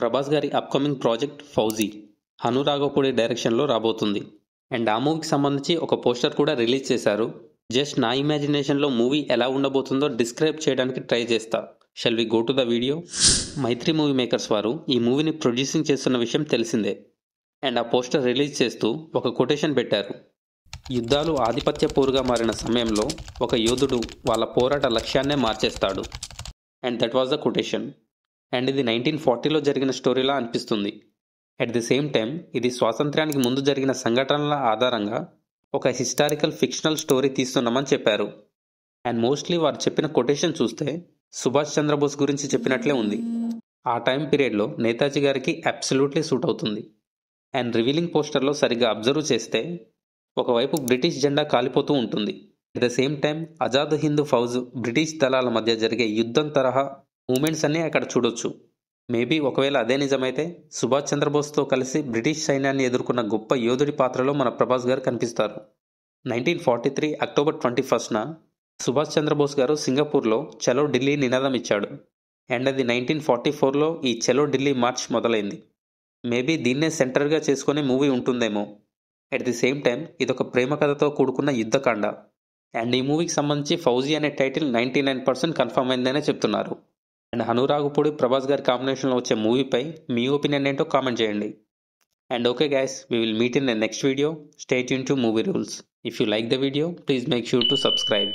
ప్రభాస్ గారి upcoming project fauji Hanu Raghavapudi డైరెక్షన్లో రాబోతుంది. అండ్ ఆ మూవీకి సంబంధించి ఒక పోస్టర్ కూడా రిలీజ్ చేశారు. జస్ట్ నా ఇమాజినేషన్లో మూవీ ఎలా ఉండబోతుందో డిస్క్రైబ్ చేయడానికి ట్రై చేస్తా. Shall we go to the video. Mythri movie makers వారు ఈ మూవీని ప్రొడ్యూసింగ్ చేస్తున్న విషయం తెలిసిందే. అండ్ ఆ పోస్టర్ రిలీజ్ చేస్తూ ఒక కొటేషన్ పెట్టారు. యుద్ధాలు ఆధిపత్య పోరుగా మారిన సమయంలో ఒక యోధుడు వాళ్ళ పోరాట లక్ష్యాన్నే మార్చేస్తాడు. And that was the quotation. And ఇది 1940లో జరిగిన స్టోరీలా అనిపిస్తుంది. అట్ ది సేమ్ టైం ఇది స్వాతంత్ర్యానికి ముందు జరిగిన సంఘటనల ఆధారంగా ఒక హిస్టారికల్ ఫిక్షనల్ స్టోరీ తీస్తున్నామని చెప్పారు. అండ్ మోస్ట్లీ వారు చెప్పిన కొటేషన్ చూస్తే సుభాష్ చంద్రబోస్ గురించి చెప్పినట్లే ఉంది. ఆ టైం పీరియడ్లో నేతాజీ గారికి అబ్సల్యూట్లీ సూట్ అవుతుంది. అండ్ రివీలింగ్ పోస్టర్లో సరిగ్గా అబ్జర్వ్ చేస్తే ఒకవైపు బ్రిటిష్ జెండా కాలిపోతూ ఉంటుంది. At the same time Azad Hind Fauj British దళాల మధ్య జరిగే యుద్ధం తరహా మూమెంట్స్ అన్నీ అక్కడ చూడొచ్చు. మేబీ ఒకవేళ అదే నిజమైతే సుభాష్ చంద్రబోస్తో కలిసి బ్రిటిష్ సైన్యాన్ని ఎదుర్కొన్న గొప్ప యోధుడి పాత్రలో మన ప్రభాస్ గారు కనిపిస్తారు. 1943 అక్టోబర్ 21న సుభాష్ చంద్రబోస్ గారు సింగపూర్లో చలో ఢిల్లీ నినాదం ఇచ్చాడు. అండ్ అది 1944లో ఈ చలో ఢిల్లీ మార్చ్ మొదలైంది. మేబీ దీన్నే సెంటర్గా చేసుకునే మూవీ ఉంటుందేమో. అట్ ది సేమ్ టైం ఇదొక ప్రేమ కథతో కూడుకున్న యుద్ధకాండ. అండ్ ఈ మూవీకి సంబంధించి ఫౌజీ అనే టైటిల్ 99% కన్ఫర్మ్ అయిందనే చెప్తున్నారు. అండ్ హను రాఘవపూడి ప్రభాస్ గారి కాంబినేషన్లో వచ్చే మూవీపై మీ ఒపీనియన్ ఏంటో కామెంట్ చేయండి. And okay guys, we will meet in the next video. Stay tuned to Movie Rules. If you like the video, please make sure to subscribe.